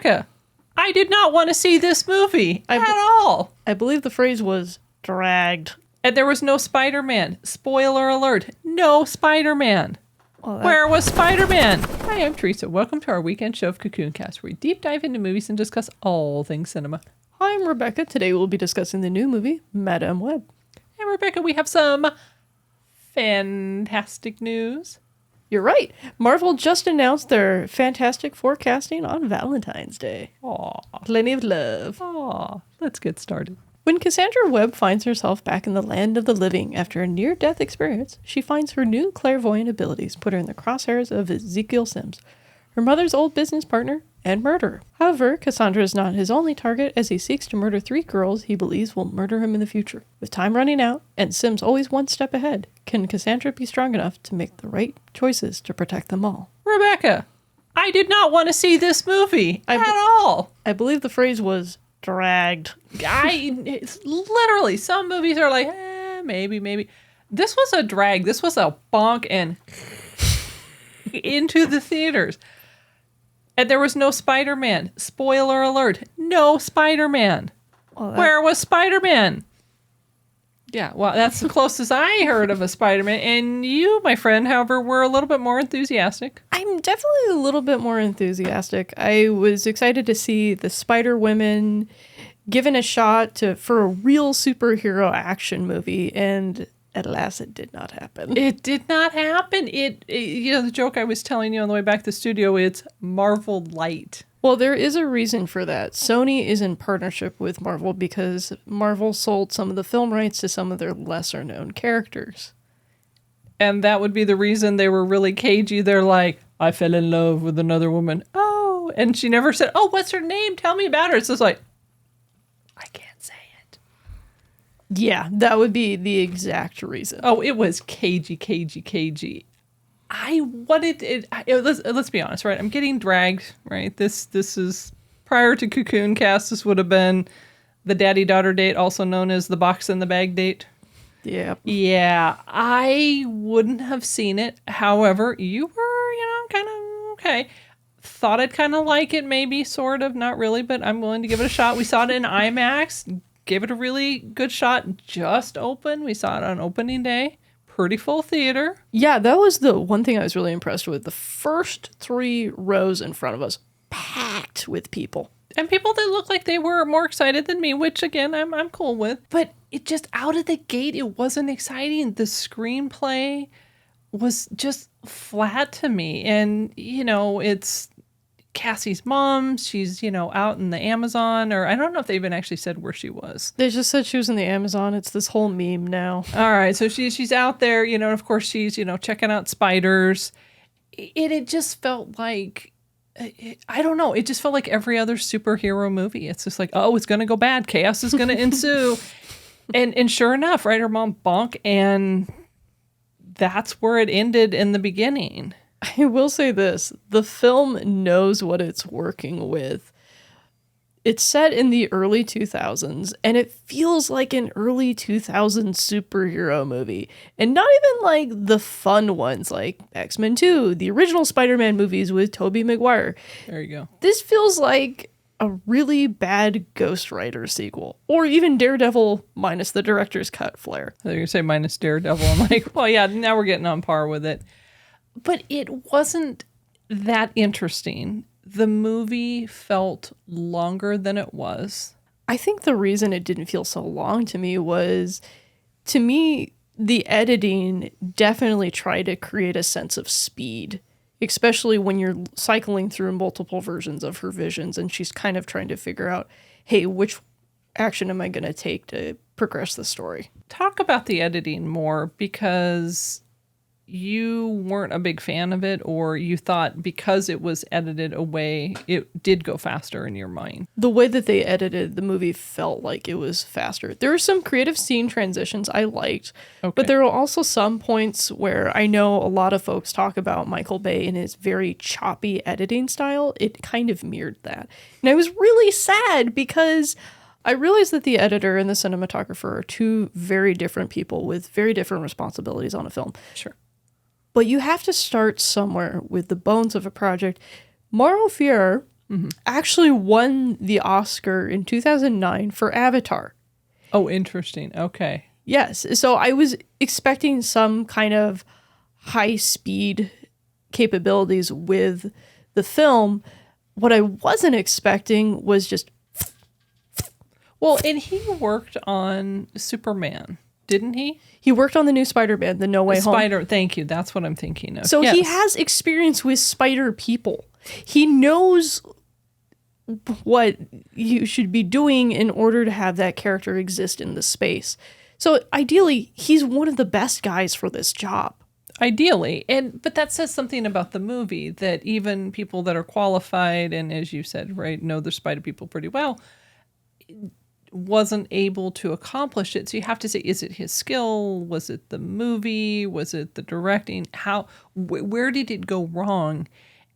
Rebecca, I did not want to see this movie at all. I believe the phrase was dragged. And there was no Spider-Man. Spoiler alert, no Spider-Man. Where was Spiderman? Hi, I'm Teresa. Welcome to our weekend show of Cocoon Cast, where we deep dive into movies and discuss all things cinema. Hi, I'm Rebecca. Today we'll be discussing the new movie, Madame Web. And Rebecca, we have some fantastic news. You're right. Marvel just announced their Fantastic Four casting on Valentine's Day. Aw. Plenty of love. Aw. Let's get started. When Cassandra Webb finds herself back in the land of the living after a near-death experience, she finds her new clairvoyant abilities put her in the crosshairs of Ezekiel Sims, her mother's old business partner and murderer. However, Cassandra is not his only target as he seeks to murder 3 girls he believes will murder him in the future. With time running out and Sims always one step ahead, can Cassandra be strong enough to make the right choices to protect them all? Rebecca, I did not want to see this movie at all. I believe the phrase was dragged. It's literally, some movies are like, maybe. This was a drag. This was a bonk and into the theaters. And there was no Spider-Man. Spoiler alert, no Spider-Man. Where was Spider-Man? Yeah, well, that's the closest I heard of a Spider-Man. And you, my friend, however, were a little bit more enthusiastic. I'm definitely a little bit more enthusiastic. I was excited to see the Spider-Women given a shot for a real superhero action movie, and alas, it did not happen. It did not happen. The joke I was telling you on the way back to the studio, it's Marvel Light. Well, there is a reason for that. Sony is in partnership with Marvel because Marvel sold some of the film rights to some of their lesser-known characters. And that would be the reason they were really cagey. They're like, I fell in love with another woman. Oh, and she never said, oh, what's her name? Tell me about her. It's just like, I can't say it. Yeah, that would be the exact reason. Oh, it was cagey. I wanted it. Let's be honest, right? I'm getting dragged, right? This is prior to Cocoon Cast. This would have been the daddy-daughter date, also known as the box in the bag date. Yeah. Yeah, I wouldn't have seen it. However, you were, kind of okay. Thought I'd kind of like it, maybe, sort of, not really, but I'm willing to give it a shot. We saw it in IMAX, gave it a really good shot. Just opened. We saw it on opening day. Pretty full theater. Yeah, that was the one thing I was really impressed with. The first 3 rows in front of us, packed with people. And people that looked like they were more excited than me, which, again, I'm cool with. But it just, out of the gate, it wasn't exciting. The screenplay was just flat to me. And, it's Cassie's mom. She's, out in the Amazon, or I don't know if they even actually said where she was. They just said she was in the Amazon. It's this whole meme now. All right. So she's out there, and of course she's, checking out spiders. It just felt like, I don't know. It just felt like every other superhero movie. It's just like, oh, it's going to go bad. Chaos is going to ensue. And sure enough, right, her mom bonk, and that's where it ended in the beginning. I will say this. The film knows what it's working with. It's set in the early 2000s, and it feels like an early 2000s superhero movie. And not even like the fun ones like X-Men 2, the original Spider-Man movies with Tobey Maguire. There you go. This feels like a really bad Ghost Rider sequel. Or even Daredevil minus the director's cut flair. I thought you were going to say minus Daredevil. I'm like, well, yeah, now we're getting on par with it. But it wasn't that interesting. The movie felt longer than it was. I think the reason it didn't feel so long to me was, to me, the editing definitely tried to create a sense of speed, especially when you're cycling through multiple versions of her visions and she's kind of trying to figure out, hey, which action am I going to take to progress the story? Talk about the editing more, because you weren't a big fan of it, or you thought because it was edited away, it did go faster in your mind? The way that they edited the movie felt like it was faster. There were some creative scene transitions I liked, but there were also some points where I know a lot of folks talk about Michael Bay and his very choppy editing style. It kind of mirrored that. And I was really sad because I realized that the editor and the cinematographer are 2 very different people with very different responsibilities on a film. Sure. But you have to start somewhere with the bones of a project. Mauro Fier actually won the Oscar in 2009 for Avatar. Oh, interesting. Okay. Yes. So I was expecting some kind of high-speed capabilities with the film. What I wasn't expecting was just... Well, and he worked on Superman, didn't he? He worked on the new Spider-Man, the No Way Home. Spider, thank you. That's what I'm thinking of. So he has experience with spider people. He knows what you should be doing in order to have that character exist in the space. So ideally, he's one of the best guys for this job. Ideally. But that says something about the movie, that even people that are qualified and, as you said, right, know the spider people pretty well, wasn't able to accomplish it. So you have to say, is it his skill? Was it the movie? Was it the directing? Where did it go wrong?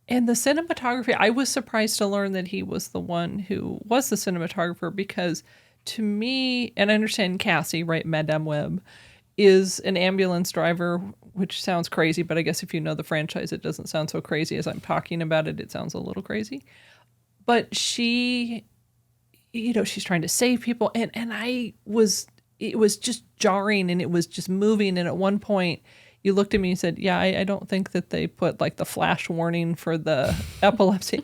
And the cinematography, I was surprised to learn that he was the one who was the cinematographer, because to me, and I understand Cassie, right, Madame Web, is an ambulance driver, which sounds crazy, but I guess if you know the franchise, it doesn't sound so crazy. As I'm talking about it, it sounds a little crazy. But she, she's trying to save people, and it was just jarring, and it was just moving. And at one point, you looked at me and said, yeah, I don't think that they put like the flash warning for the epilepsy.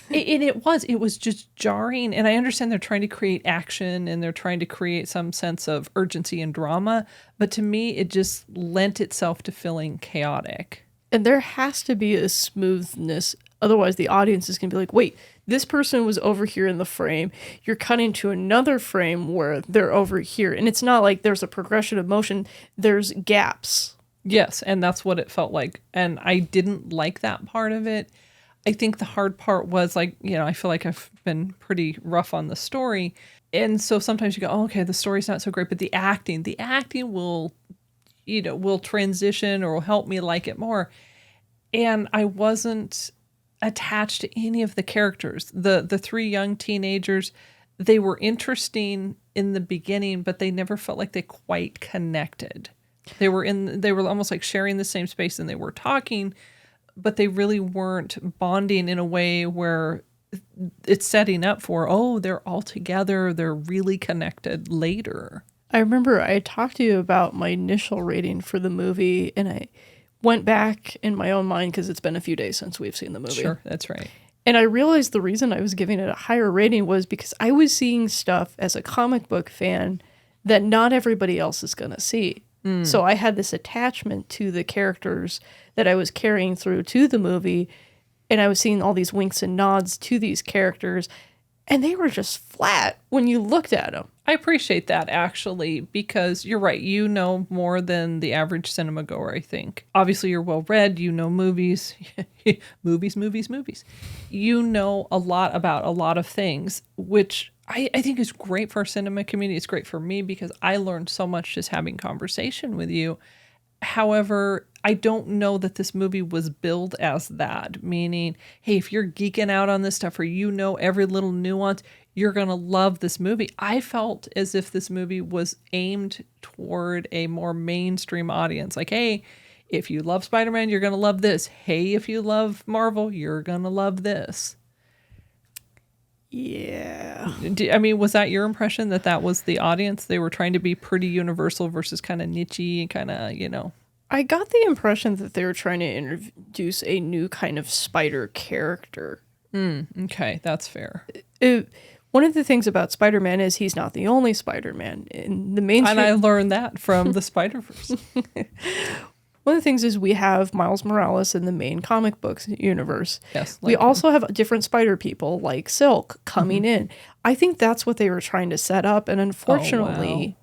It was just jarring. And I understand they're trying to create action and they're trying to create some sense of urgency and drama. But to me, it just lent itself to feeling chaotic. And there has to be a smoothness. Otherwise, the audience is going to be like, wait, this person was over here in the frame. You're cutting to another frame where they're over here. And it's not like there's a progression of motion. There's gaps. Yes, and that's what it felt like. And I didn't like that part of it. I think the hard part was I feel like I've been pretty rough on the story. And so sometimes you go, oh, okay, the story's not so great, but the acting will, will transition or will help me like it more. And I wasn't attached to any of the characters. The three young teenagers, they were interesting in the beginning, but they never felt like they quite connected. They were almost like sharing the same space, and they were talking, but they really weren't bonding in a way where it's setting up for, oh, they're all together, they're really connected later. I remember I talked to you about my initial rating for the movie, and I went back in my own mind because it's been a few days since we've seen the movie. Sure, that's right. And I realized the reason I was giving it a higher rating was because I was seeing stuff as a comic book fan that not everybody else is going to see. So I had this attachment to the characters that I was carrying through to the movie, and I was seeing all these winks and nods to these characters, and they were just flat when you looked at them. I appreciate that, actually, because you're right. You know more than the average cinema goer, I think. Obviously, you're well-read. You know movies. movies. You know a lot about a lot of things, which I think is great for our cinema community. It's great for me because I learned so much just having conversation with you. However, I don't know that this movie was billed as that, meaning, hey, if you're geeking out on this stuff or every little nuance, you're going to love this movie. I felt as if this movie was aimed toward a more mainstream audience. Like, hey, if you love Spider-Man, you're going to love this. Hey, if you love Marvel, you're going to love this. Yeah. I mean, was that your impression that was the audience? They were trying to be pretty universal versus kind of niche-y and kind of, I got the impression that they were trying to introduce a new kind of spider character. Okay, that's fair. One of the things about Spider-Man is he's not the only Spider-Man. In the mainstream, and I learned that from the Spider-Verse. One of the things is we have Miles Morales in the main comic books universe. Yes. We also have different spider people like Silk coming in. I think that's what they were trying to set up. And unfortunately,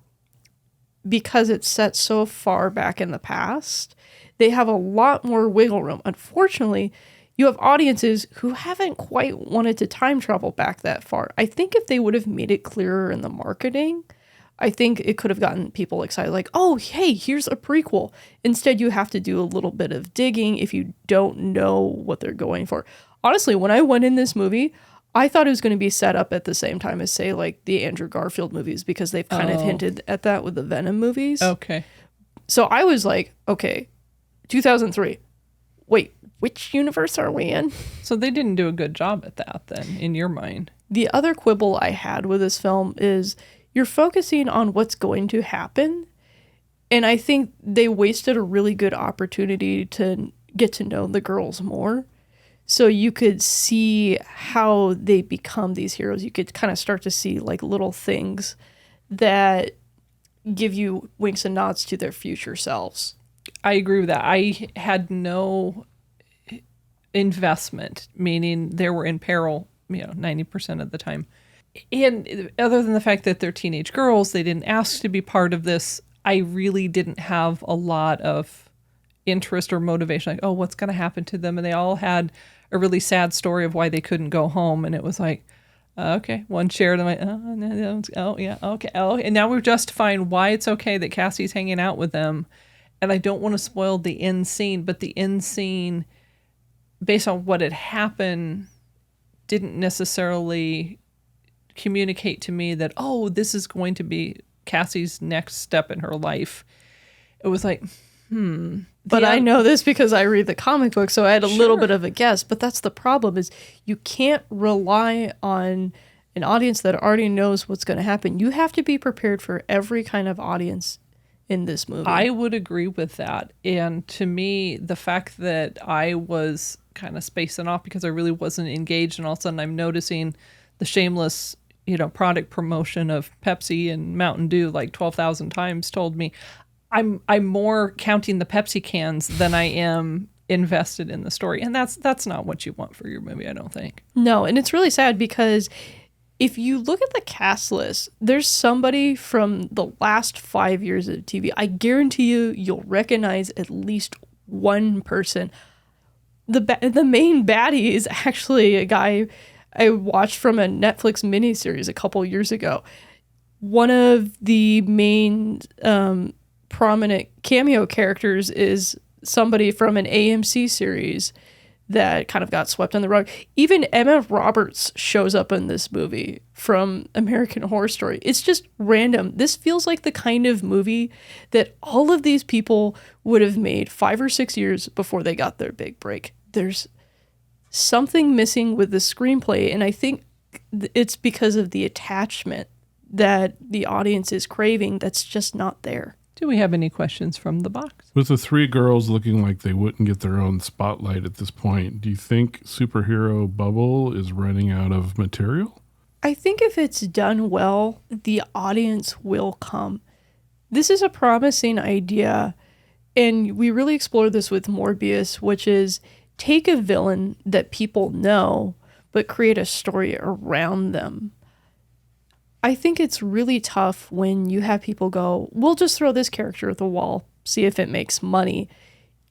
because it's set so far back in the past, they have a lot more wiggle room. Unfortunately, you have audiences who haven't quite wanted to time travel back that far. I think if they would have made it clearer in the marketing, I think it could have gotten people excited, like, oh, hey, here's a prequel. Instead, you have to do a little bit of digging if you don't know what they're going for. Honestly, when I went in this movie, I thought it was going to be set up at the same time as, say, like the Andrew Garfield movies, because they've kind of hinted at that with the Venom movies. Okay. So I was like, okay, 2003. wait, which universe are we in? So they didn't do a good job at that then, in your mind. The other quibble I had with this film is you're focusing on what's going to happen. And I think they wasted a really good opportunity to get to know the girls more. So you could see how they become these heroes. You could kind of start to see like little things that give you winks and nods to their future selves. I agree with that. I had no investment, meaning they were in peril, 90% of the time. And other than the fact that they're teenage girls, they didn't ask to be part of this. I really didn't have a lot of interest or motivation. Like, oh, what's going to happen to them? And they all had a really sad story of why they couldn't go home. And it was like, okay, one shared. I'm like, oh, yeah, okay. Oh, and now we're justifying why it's okay that Cassie's hanging out with them. And I don't want to spoil the end scene, but the end scene, based on what had happened, didn't necessarily communicate to me that, oh, this is going to be Cassie's next step in her life. It was like, But I know this because I read the comic book, so I had a little bit of a guess. But that's the problem, is you can't rely on an audience that already knows what's going to happen. You have to be prepared for every kind of audience in this movie. I would agree with that. And to me, the fact that I was kind of spacing off because I really wasn't engaged, and all of a sudden I'm noticing the shameless, product promotion of Pepsi and Mountain Dew like 12,000 times, told me I'm more counting the Pepsi cans than I am invested in the story. And that's not what you want for your movie, I don't think. No, and it's really sad because if you look at the cast list, there's somebody from the last 5 years of TV. I guarantee you'll recognize at least one person. The main baddie is actually a guy I watched from a Netflix miniseries a couple years ago. One of the main prominent cameo characters is somebody from an AMC series that kind of got swept on the rug. Even Emma Roberts shows up in this movie from American Horror Story. It's just random. This feels like the kind of movie that all of these people would have made 5 or 6 years before they got their big break. There's something missing with the screenplay, and I think it's because of the attachment that the audience is craving that's just not there. Do we have any questions from the box? With the three girls looking like they wouldn't get their own spotlight at this point, do you think superhero bubble is running out of material? I think if it's done well, the audience will come. This is a promising idea, and we really explore this with Morbius, which is take a villain that people know, but create a story around them. I think it's really tough when you have people go, we'll just throw this character at the wall, see if it makes money.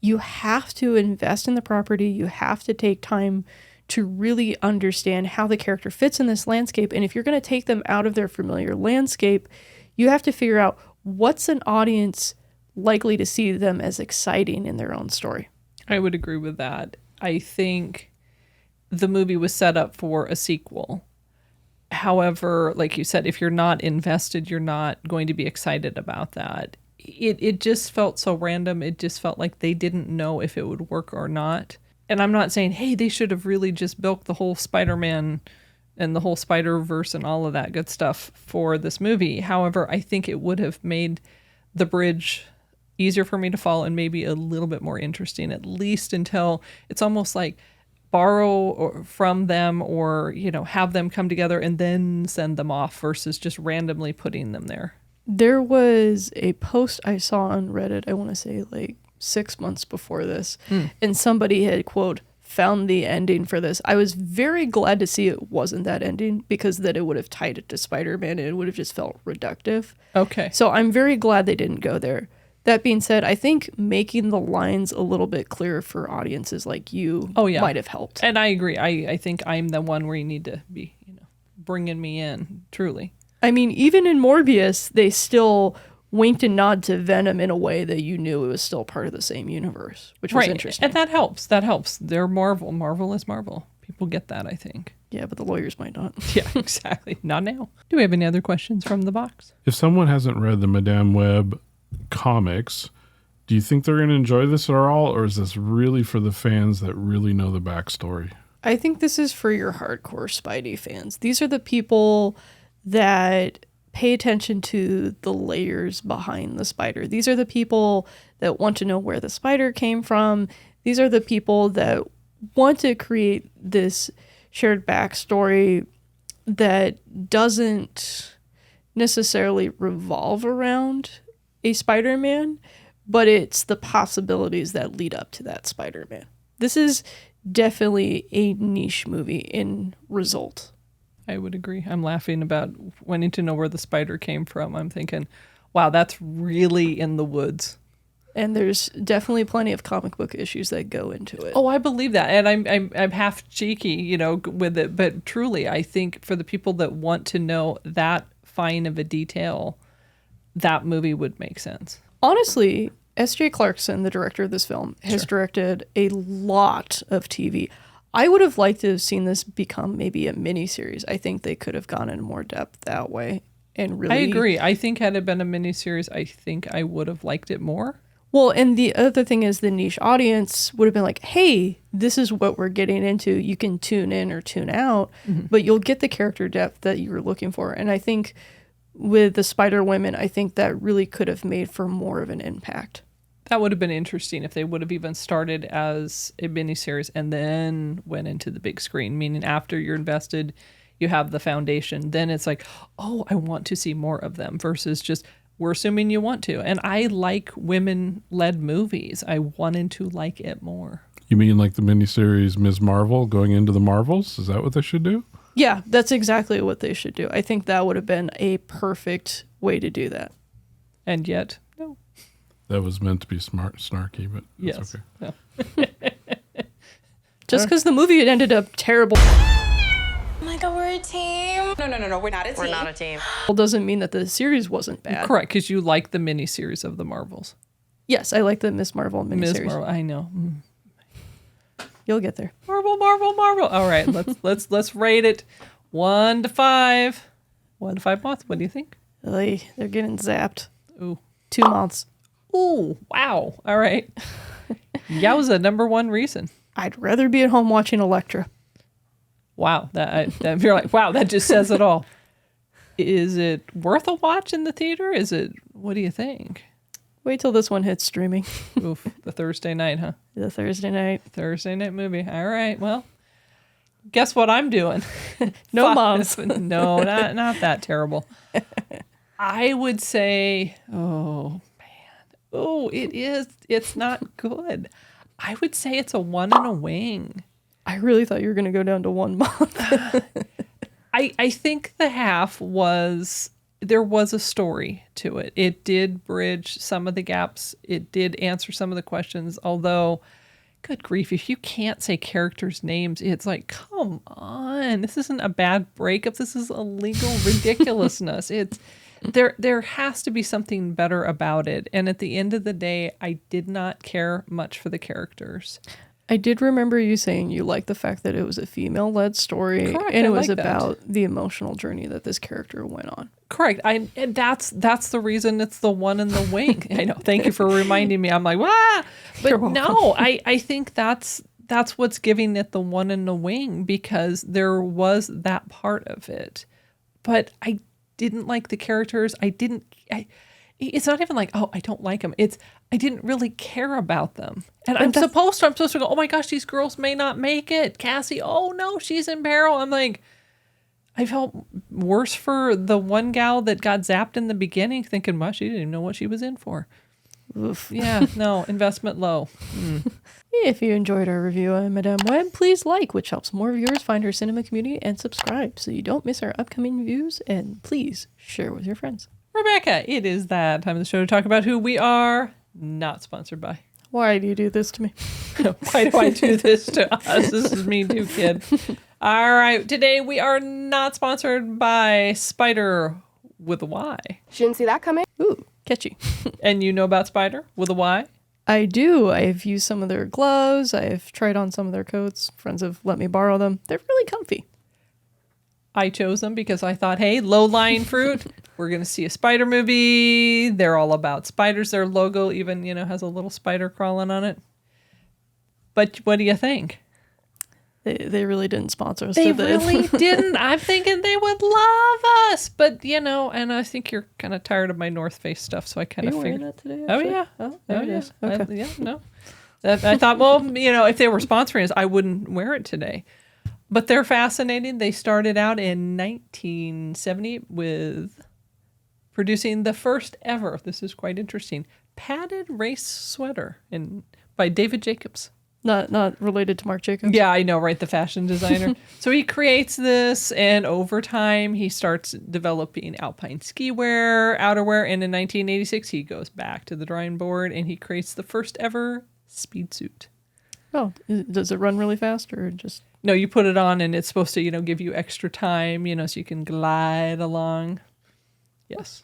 You have to invest in the property. You have to take time to really understand how the character fits in this landscape. And if you're going to take them out of their familiar landscape, you have to figure out what's an audience likely to see them as exciting in their own story. I would agree with that. I think the movie was set up for a sequel. However, like you said, if you're not invested, you're not going to be excited about that. It just felt so random. It just felt like they didn't know if it would work or not. And I'm not saying, hey, they should have really just built the whole Spider-Man and the whole Spider-Verse and all of that good stuff for this movie. However, I think it would have made the bridge easier for me to follow and maybe a little bit more interesting, at least until it's almost like borrow from them or, have them come together and then send them off versus just randomly putting them there. There was a post I saw on Reddit, I want to say like 6 months before this, and somebody had, quote, found the ending for this. I was very glad to see it wasn't that ending because then it would have tied it to Spider-Man and it would have just felt reductive. Okay. So I'm very glad they didn't go there. That being said, I think making the lines a little bit clearer for audiences like you might have helped. And I agree. I think I'm the one where you need to be, bringing me in, truly. I mean, even in Morbius, they still winked and nod to Venom in a way that you knew it was still part of the same universe, which was interesting. And that helps. They're Marvel. Marvel is Marvel. People get that, I think. Yeah, but the lawyers might not. Yeah, exactly. Not now. Do we have any other questions from the box? If someone hasn't read the Madame Web comics, Do you think they're going to enjoy this at all, or is this really for the fans that really know the backstory? I think this is for your hardcore Spidey fans. These are the people that pay attention to the layers behind the spider. These are the people that want to know where the spider came from. These are the people that want to create this shared backstory that doesn't necessarily revolve around a Spider-Man, but it's the possibilities that lead up to that Spider-Man. This is definitely a niche movie in result. I would agree. I'm laughing about wanting to know where the spider came from. I'm thinking, wow, that's really in the woods. And there's definitely plenty of comic book issues that go into it. Oh, I believe that. And I'm half cheeky, with it. But truly, I think for the people that want to know that fine of a detail, that movie would make sense. Honestly, S.J. Clarkson, the director of this film, has directed a lot of TV. I would have liked to have seen this become maybe a miniseries. I think they could have gone into more depth that way and really... I agree. I think had it been a miniseries, I think I would have liked it more. Well, and the other thing is the niche audience would have been like, hey, this is what we're getting into. You can tune in or tune out, but you'll get the character depth that you were looking for. And I think with the Spider Women, I think that really could have made for more of an impact. That would have been interesting if they would have even started as a miniseries and then went into the big screen, meaning after you're invested, you have the foundation. Then it's like, oh, I want to see more of them versus just, we're assuming you want to. And I like women-led movies. I wanted to like it more. You mean like the miniseries Ms. Marvel going into the Marvels? Is that what they should do? Yeah, that's exactly what they should do. I think that would have been a perfect way to do that. And yet, no. That was meant to be snarky, but Yes. okay. No. Just because the movie ended up terrible Oh my god, we're a team. No, we're not a team. We're not a team. doesn't mean that the series wasn't bad. Correct, because you like the miniseries of the Marvels. Yes, I like the Miss Marvel miniseries. Ms. Marvel, I know. You'll get there. Marvel. All right, let's rate it 1 to 5. 1 to 5 moths. What do you think? They're getting zapped. Ooh. 2 months. Ooh, wow. All right. Yowza, number 1 reason. I'd rather be at home watching Elektra. Wow. That you're like, wow, that just says it all. Is it worth a watch in the theater? What do you think? Wait till this one hits streaming. Oof, the Thursday night, huh? The Thursday night. Thursday night movie. All right. Well, guess what I'm doing? No moms. No, not that terrible. I would say, oh man. Oh, it is. It's not good. I would say it's a 1 and a wing. I really thought you were going to go down to 1 month. I think the half was, there was a story to it. It did bridge some of the gaps. It did answer some of the questions, although, good grief, if you can't say characters' names, it's like, come on. This isn't a bad breakup. This is a legal ridiculousness. There has to be something better about it. And at the end of the day, I did not care much for the characters. I did remember you saying you liked the fact that it was a female-led story. Correct, and I it was like that. about the emotional journey that this character went on. Correct. And that's the reason it's the 1 and the wing. I know. Thank you for reminding me. I'm like, wah! But You're welcome. no, I think that's what's giving it the 1 and the wing, because there was that part of it. But I didn't like the characters. It's not even like, oh, I don't like them. It's, I didn't really care about them. And I'm supposed to go, oh my gosh, these girls may not make it. Cassie, oh no, she's in peril. I'm like, I felt worse for the one gal that got zapped in the beginning, thinking, well, she didn't even know what she was in for. Oof. Yeah, no, investment low. If you enjoyed our review of Madame Web, please like, which helps more viewers find our cinema community, and subscribe so you don't miss our upcoming reviews, and please share with your friends. Rebecca, it is that time of the show to talk about who we are not sponsored by. Why do you do this to me? Why do I do this to us? This is me too, kid. All right, today we are not sponsored by Spyder with a Y. She didn't see that coming. Ooh, catchy. And you know about Spyder with a Y? I do. I've used some of their gloves. I've tried on some of their coats. Friends have let me borrow them. They're really comfy. I chose them because I thought, hey, low-lying fruit, We're going to see a spider movie. They're all about spiders. Their logo even, has a little spider crawling on it. But what do you think? They really didn't sponsor us. They did they? really didn't. I'm thinking they would love us. But, and I think you're kind of tired of my North Face stuff. So I kind Are of you wearing figured. that today? Oh, actually? yeah. Oh, there it is. Okay. No. I thought, well, if they were sponsoring us, I wouldn't wear it today. But they're fascinating. They started out in 1970 with producing the first ever, this is quite interesting, padded race sweater by David Jacobs. Not related to Marc Jacobs. Yeah, I know, right? The fashion designer. So he creates this, and over time, he starts developing alpine ski wear, outerwear, and in 1986, he goes back to the drawing board, and he creates the first ever speed suit. Oh, does it run really fast or just... No, you put it on, and it's supposed to, give you extra time, so you can glide along. Yes.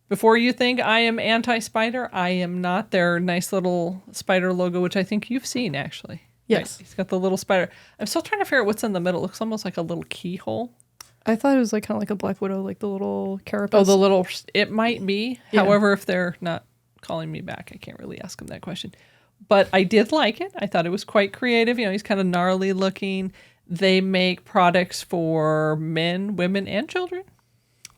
Before you think I am anti-Spyder, I am not. Their nice little spider logo, which I think you've seen, actually. Yes. Right? He's got the little spider. I'm still trying to figure out what's in the middle. It looks almost like a little keyhole. I thought it was like kind of like a Black Widow, like the little carapace. Oh, the little... It might be. Yeah. However, if they're not calling me back, I can't really ask them that question. But I did like it. I thought it was quite creative. He's kind of gnarly looking. They make products for men, women, and children.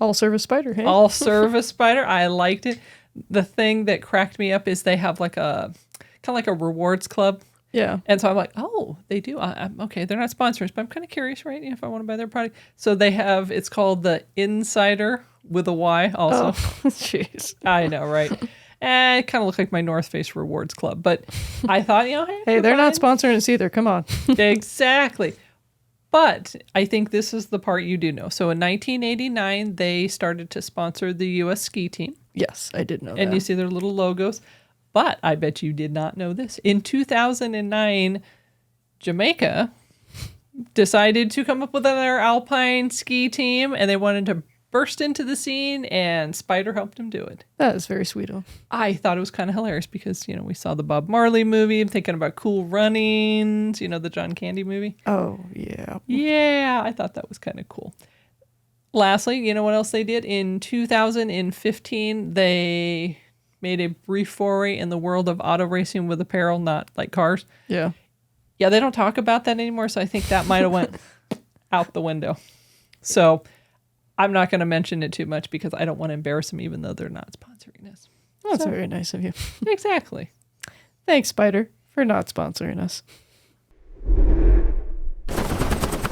All service spider, hey? All service spider. I liked it. The thing that cracked me up is they have like a kind of like a rewards club. Yeah. And so I'm like, oh, they do. I'm okay. They're not sponsors, but I'm kind of curious, right? If I want to buy their product. So they have, it's called the Insider with a Y also. Oh, jeez. I know, right? And it kind of looked like my North Face rewards club, but I thought, hey, they're not sponsoring us either. Come on. Exactly. But I think this is the part you do know. So in 1989, they started to sponsor the U.S. ski team. Yes, I did know that. And you see their little logos. But I bet you did not know this. In 2009, Jamaica decided to come up with another alpine ski team, and they wanted to burst into the scene, and Spyder helped him do it. That is very sweet of him. I thought it was kind of hilarious because, we saw the Bob Marley movie. I'm thinking about Cool Runnings, the John Candy movie. Oh, yeah. Yeah, I thought that was kind of cool. Lastly, you know what else they did? In 2015, they made a brief foray in the world of auto racing with apparel, not like cars. Yeah. Yeah, they don't talk about that anymore, so I think that might have went out the window. So I'm not going to mention it too much because I don't want to embarrass them, even though they're not sponsoring us. That's very nice of you. Exactly. Thanks, Spyder, for not sponsoring us.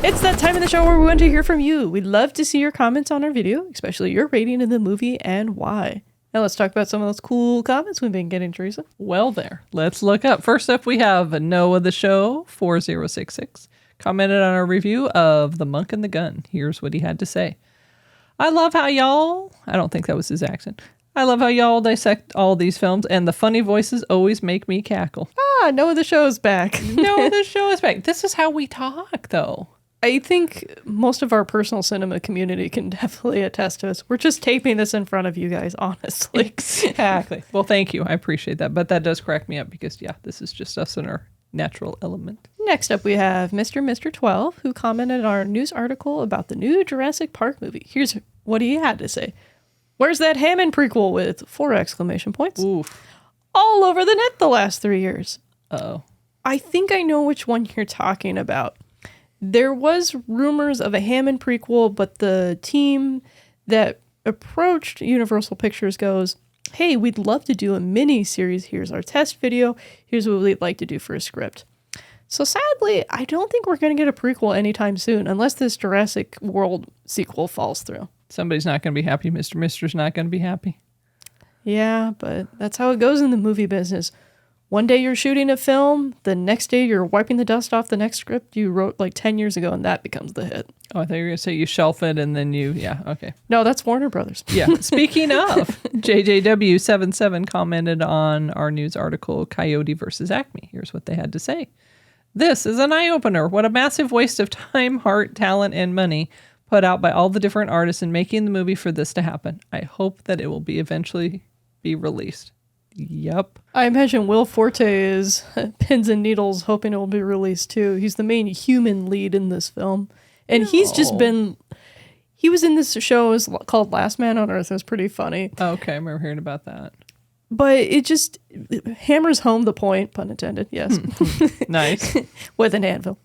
It's that time of the show where we want to hear from you. We'd love to see your comments on our video, especially your rating of the movie and why. Now let's talk about some of those cool comments we've been getting, Teresa. Well, there. Let's look up. First up, we have Noah the Show 4066 commented on our review of The Monk and the Gun. Here's what he had to say. I love how y'all, I don't think that was his accent. I love how y'all dissect all these films, and the funny voices always make me cackle. Noah the Show's back. Noah the Show is back. This is how we talk, though. I think most of our personal cinema community can definitely attest to us. We're just taping this in front of you guys, honestly. Exactly. Well, thank you. I appreciate that. But that does crack me up because, this is just us in our natural element. Next up, we have Mr. 12, who commented on our news article about the new Jurassic Park movie. Here's what he had to say. Where's that Hammond prequel with 4 exclamation points? Oof. All over the net the last 3 years. Uh-oh. I think I know which one you're talking about. There was rumors of a Hammond prequel, but the team that approached Universal Pictures goes, hey, we'd love to do a mini series. Here's our test video. Here's what we'd like to do for a script. So sadly, I don't think we're going to get a prequel anytime soon, unless this Jurassic World sequel falls through. Somebody's not going to be happy. Mister's not going to be happy. Yeah, but that's how it goes in the movie business. One day you're shooting a film, the next day you're wiping the dust off the next script you wrote like 10 years ago, and that becomes the hit. Oh, I thought you were going to say you shelf it and then okay. No, that's Warner Brothers. Yeah. Speaking of, JJW77 commented on our news article, Coyote versus Acme. Here's what they had to say. This is an eye-opener. What a massive waste of time, heart, talent, and money put out by all the different artists in making the movie for this to happen. I hope that it will eventually be released. Yep. I imagine Will Forte is pins and needles hoping it will be released too. He's the main human lead in this film. And he's He was in this show called Last Man on Earth. It was pretty funny. Oh, okay, I remember hearing about that. But it just hammers home the point, pun intended, yes. Nice. With an anvil.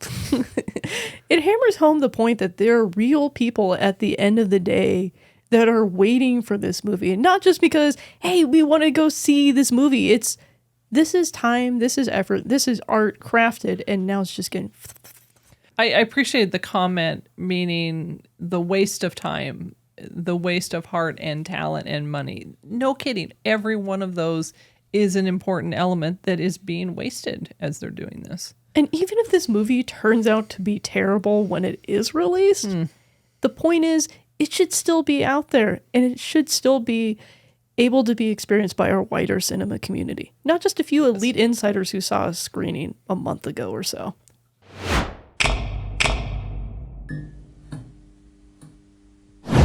It hammers home the point that there are real people at the end of the day that are waiting for this movie. And not just because, hey, we want to go see this movie. This is time, this is effort, this is art crafted, and now it's just getting... I appreciate the comment, meaning the waste of time, the waste of heart and talent and money. No kidding. Every one of those is an important element that is being wasted as they're doing this. And even if this movie turns out to be terrible when it is released, the point is it should still be out there and it should still be able to be experienced by our wider cinema community. Not just a few elite insiders who saw a screening a month ago or so.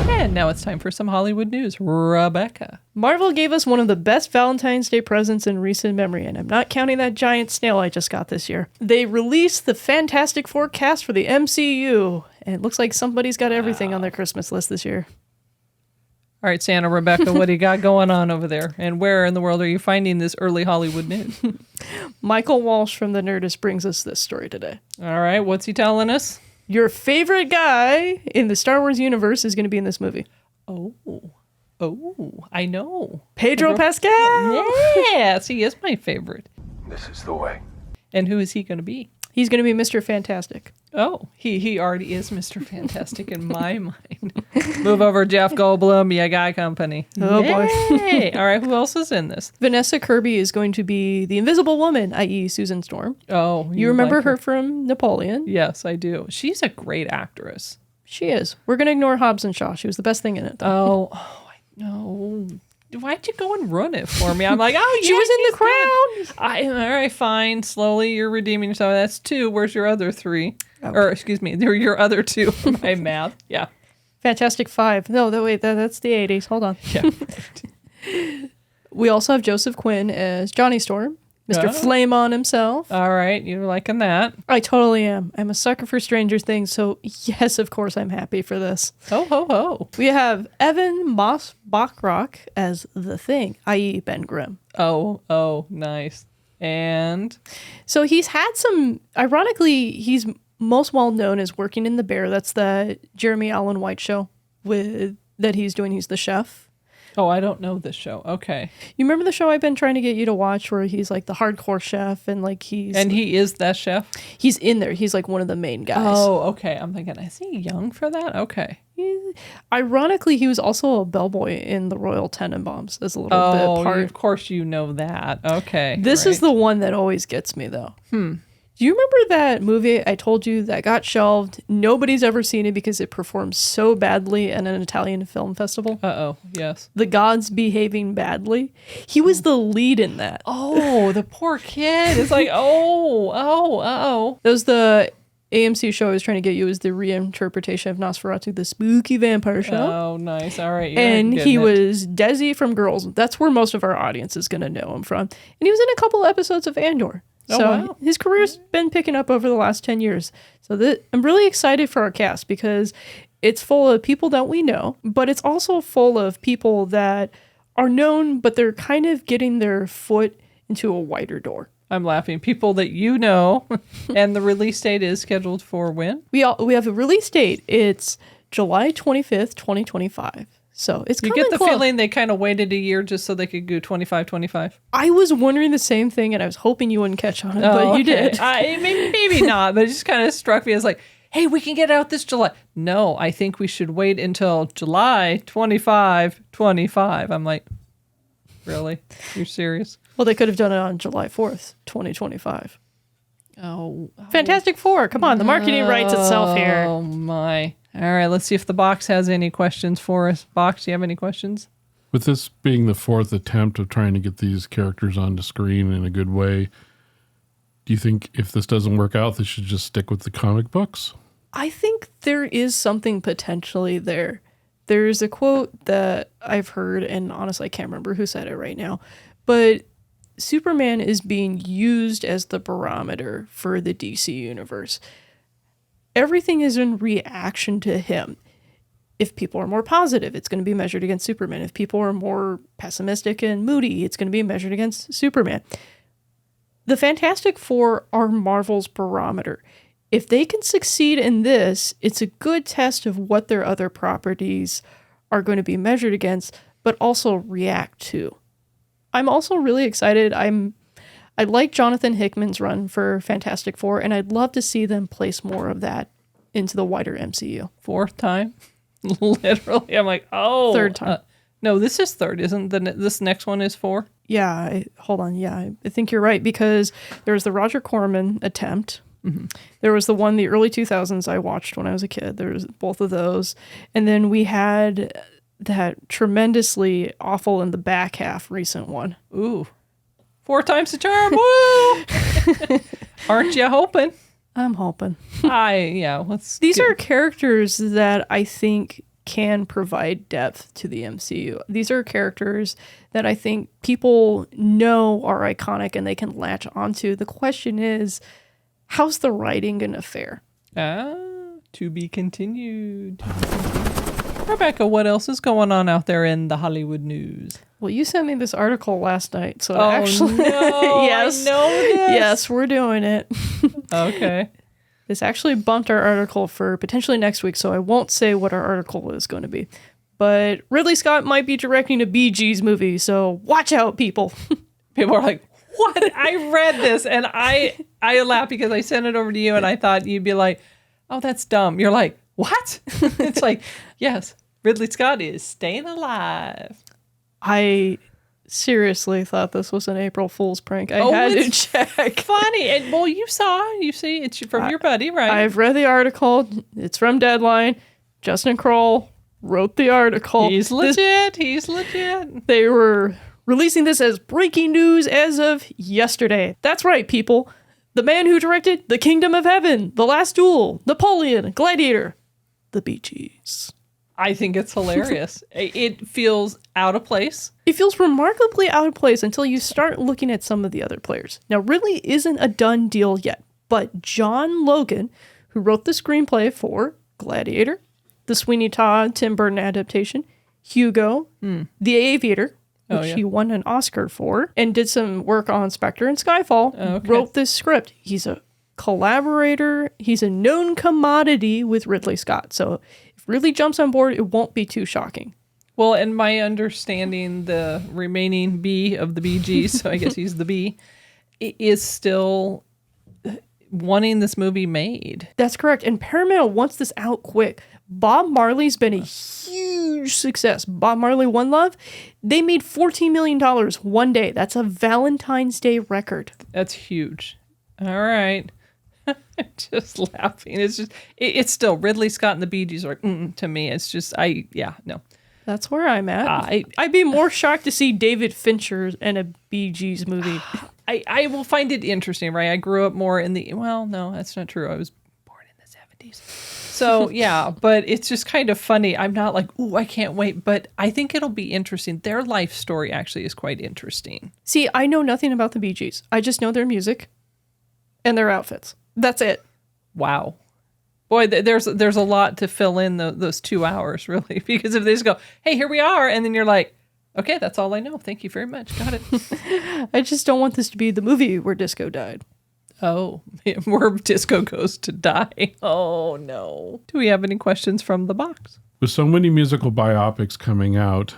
And now it's time for some Hollywood news. Rebecca. Marvel gave us one of the best Valentine's Day presents in recent memory, and I'm not counting that giant snail I just got this year. They released the Fantastic Four cast for the MCU, and it looks like somebody's got everything on their Christmas list this year. All right, Santa Rebecca, what do you got going on over there? And where in the world are you finding this early Hollywood news? Michael Walsh from The Nerdist brings us this story today. All right, what's he telling us? Your favorite guy in the Star Wars universe is going to be in this movie. Oh, I know. Pedro Pascal! Yes, he is my favorite. This is the way. And who is he going to be? He's going to be Mr. Fantastic. Oh, he already is Mr. Fantastic in my mind. Move over, Jeff Goldblum, you got company. Oh, boy. Yay. All right, who else is in this? Vanessa Kirby is going to be the Invisible Woman, i.e. Susan Storm. Oh, You remember like her from Napoleon? Yes, I do. She's a great actress. She is. We're going to ignore Hobbs and Shaw. She was the best thing in it, though. I know. Why'd you go and ruin it for me? I'm like, oh, yeah, She was in the crowd. All right, fine. Slowly, you're redeeming yourself. That's 2. Where's your other 3? Okay. Or, excuse me, they're your other 2. My math. Yeah. Fantastic 5. No, that's the 80s. Hold on. Yeah. We also have Joseph Quinn as Johnny Storm, Mr. Flame on himself. All right, you're liking that. I totally am. I'm a sucker for Stranger Things, so yes, of course, I'm happy for this. Ho, ho, ho. We have Evan Moss Bachrach as The Thing, i.e. Ben Grimm. Oh, nice. And? So he's had some, ironically, he's most well known as working in The Bear. That's the Jeremy Allen White show that he's doing. He's the chef. Oh, I don't know this show. Okay. You remember the show I've been trying to get you to watch where he's like the hardcore chef and like he is that chef? He's in there. He's like one of the main guys. Oh, okay. I'm thinking, is he young for that? Okay. Ironically, he was also a bellboy in the Royal Tenenbaums as a little bit part. Of course you know that. Okay. This is the one that always gets me though. Do you remember that movie I told you that got shelved? Nobody's ever seen it because it performed so badly at an Italian film festival. Uh-oh, yes. The Gods Behaving Badly. He was the lead in that. Oh, the poor kid. It's like, uh-oh. That was the AMC show I was trying to get you, is the reinterpretation of Nosferatu, the spooky vampire show. Oh, nice. All right. And he was Desi from Girls. That's where most of our audience is going to know him from. And he was in a couple episodes of Andor. Oh, so wow. His career's been picking up over the last 10 years. So I'm really excited for our cast because it's full of people that we know, but it's also full of people that are known, but they're kind of getting their foot into a wider door. I'm laughing. People that you know, and the release date is scheduled for when? We have a release date. It's July 25th, 2025. So it's coming. You get the close. feeling they kind of waited a year just so they could go 25-25. I was wondering the same thing, and I was hoping you wouldn't catch on, but you did. Maybe not, but it just kind of struck me as like, hey, we can get out this July. No, I think we should wait until July 25. I'm like, really? You're serious? Well, they could have done it on July 4th, 2025. Oh. Fantastic Four. Come on, the marketing writes itself here. Oh, my. All right, let's see if the box has any questions for us. Box, do you have any questions? With this being the 4th attempt of trying to get these characters onto screen in a good way, do you think if this doesn't work out, they should just stick with the comic books? I think there is something potentially there. There's a quote that I've heard, and honestly, I can't remember who said it right now, but Superman is being used as the barometer for the DC universe. Everything is in reaction to him. If people are more positive, it's going to be measured against Superman. If people are more pessimistic and moody, it's going to be measured against Superman. The Fantastic Four are Marvel's barometer. If they can succeed in this, it's a good test of what their other properties are going to be measured against, but also react to. I'm also really excited. I like Jonathan Hickman's run for Fantastic Four, and I'd love to see them place more of that into the wider MCU. Fourth time? Literally. I'm like, oh. Third time. No, this is third, isn't this next one is 4? Yeah, hold on. Yeah, I think you're right, because there was the Roger Corman attempt. Mm-hmm. There was the one, the early 2000s I watched when I was a kid. There was both of those. And then we had that tremendously awful in the back half recent one. Ooh. 4 times the charm. Woo! Aren't you hoping? I'm hoping. These are characters that I think can provide depth to the MCU. These are characters that I think people know are iconic and they can latch onto. The question is, how's the writing going to fare? To be continued. Rebecca, what else is going on out there in the Hollywood news? Well, you sent me this article last night, so no, yes, I know this. Yes, we're doing it. Okay. This actually bumped our article for potentially next week, so I won't say what our article is going to be. But Ridley Scott might be directing a Beegees movie, so watch out, people. People are like, what? I read this, and I laughed because I sent it over to you, and I thought you'd be like, oh, that's dumb. You're like, what? It's like, yes, Ridley Scott is staying alive. I seriously thought this was an April Fool's prank. I had to check. Funny. And well, you see, it's from your buddy, right? I've read the article. It's from Deadline. Justin Kroll wrote the article. He's legit. They were releasing this as breaking news as of yesterday. That's right, people. The man who directed The Kingdom of Heaven, The Last Duel, Napoleon, Gladiator, The Beegees. I think it's hilarious. It feels out of place. It feels remarkably out of place until you start looking at some of the other players. Now, Ridley isn't a done deal yet, but John Logan, who wrote the screenplay for Gladiator, the Sweeney Todd Tim Burton adaptation, Hugo, The Aviator, which he won an Oscar for, and did some work on Spectre and Skyfall, wrote this script. He's a collaborator. He's a known commodity with Ridley Scott. So if Ridley jumps on board, it won't be too shocking. Well, and my understanding, the remaining B of the Beegees, so I guess he's the B, is still wanting this movie made. That's correct. And Paramount wants this out quick. Bob Marley's been a huge success. Bob Marley, One Love, they made $14 million one day. That's a Valentine's Day record. That's huge. All right. I'm just laughing. It's still Ridley Scott and the Beegees are to me. It's just, no. That's where I'm at. I'd be more shocked to see David Fincher in a Beegees movie. I will find it interesting, right? I grew up more in no, that's not true. I was born in the 70s. So, yeah, but it's just kind of funny. I'm not like, ooh, I can't wait. But I think it'll be interesting. Their life story actually is quite interesting. See, I know nothing about the Beegees. I just know their music and their outfits. That's it. Wow. Boy, there's a lot to fill in those 2 hours, really. Because if they just go, hey, here we are. And then you're like, okay, that's all I know. Thank you very much. Got it. I just don't want this to be the movie where disco died. Oh, where disco goes to die. Oh, no. Do we have any questions from the box? With so many musical biopics coming out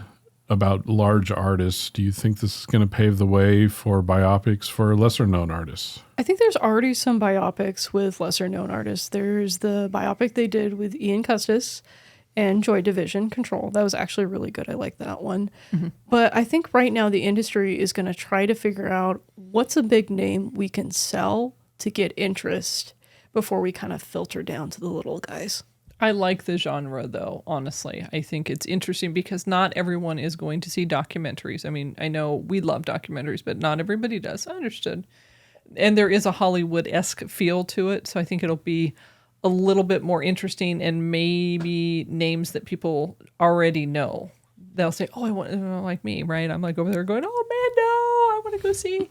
about large artists, do you think this is going to pave the way for biopics for lesser known artists? I think there's already some biopics with lesser known artists. There's the biopic they did with Ian Custis and Joy Division, Control. That was actually really good. I like that one. Mm-hmm. But I think right now the industry is going to try to figure out what's a big name we can sell to get interest before we kind of filter down to the little guys. I like the genre, though, honestly. I think it's interesting because not everyone is going to see documentaries. I mean, I know we love documentaries, but not everybody does. I understood. And there is a Hollywood-esque feel to it, so I think it'll be a little bit more interesting and maybe names that people already know. They'll say, oh, I want, like me, right? I'm like over there going, oh, man, no, I want to go see.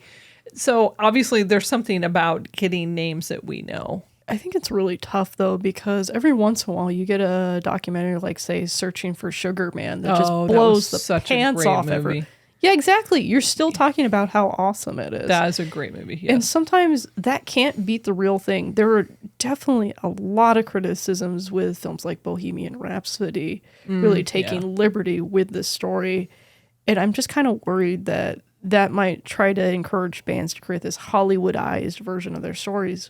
So obviously there's something about getting names that we know. I think it's really tough though, because every once in a while you get a documentary like, say, Searching for Sugar Man that just Oh, that blows was the such a pants great off movie. everyone. Yeah, exactly. You're still talking about how awesome it is. That is a great movie. Yes. And sometimes that can't beat the real thing. There are definitely a lot of criticisms with films like Bohemian Rhapsody, really taking liberty with the story. And I'm just kind of worried that that might try to encourage bands to create this Hollywoodized version of their stories,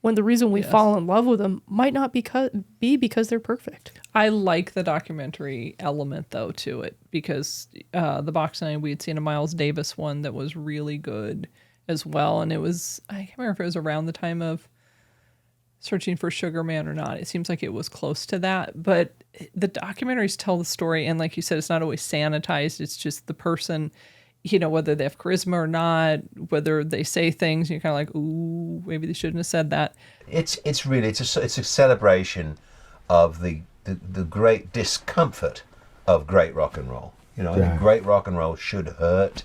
when the reason we fall in love with them might not be because they're perfect. I like the documentary element, though, to it, because the box nine, we had seen a Miles Davis one that was really good as well. And it was, I can't remember if it was around the time of Searching for Sugar Man or not. It seems like it was close to that. But the documentaries tell the story. And like you said, it's not always sanitized. It's just the person, whether they have charisma or not, whether they say things, you're kind of like, ooh, maybe they shouldn't have said that. It's really a celebration of the great discomfort of great rock and roll. I think great rock and roll should hurt,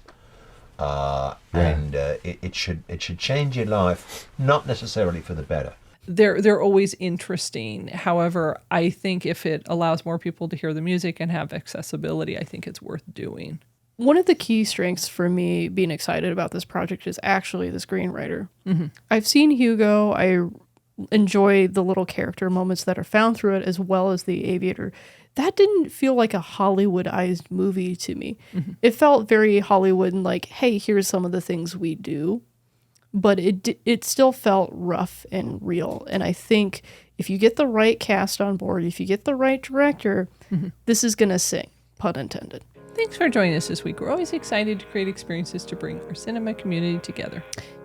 and it should change your life, not necessarily for the better. They're always interesting. However, I think if it allows more people to hear the music and have accessibility, I think it's worth doing. One of the key strengths for me being excited about this project is actually the screenwriter. Mm-hmm. I've seen Hugo. I enjoy the little character moments that are found through it, as well as The Aviator. That didn't feel like a Hollywoodized movie to me. Mm-hmm. It felt very Hollywood and like, hey, here's some of the things we do. But it still felt rough and real. And I think if you get the right cast on board, if you get the right director, this is going to sing, pun intended. Thanks for joining us this week. We're always excited to create experiences to bring our cinema community together.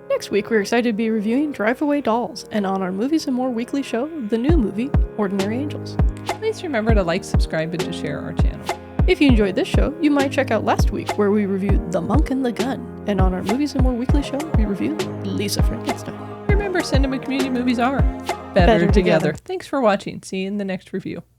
Next week, we're excited to be reviewing Drive Away Dolls, and on our Movies and More weekly show, the new movie, Ordinary Angels. Please remember to like, subscribe, and to share our channel. If you enjoyed this show, you might check out last week, where we reviewed The Monk and the Gun, and on our Movies and More weekly show, we reviewed Lisa Frankenstein. Remember, cinema community movies are better together. Thanks for watching. See you in the next review.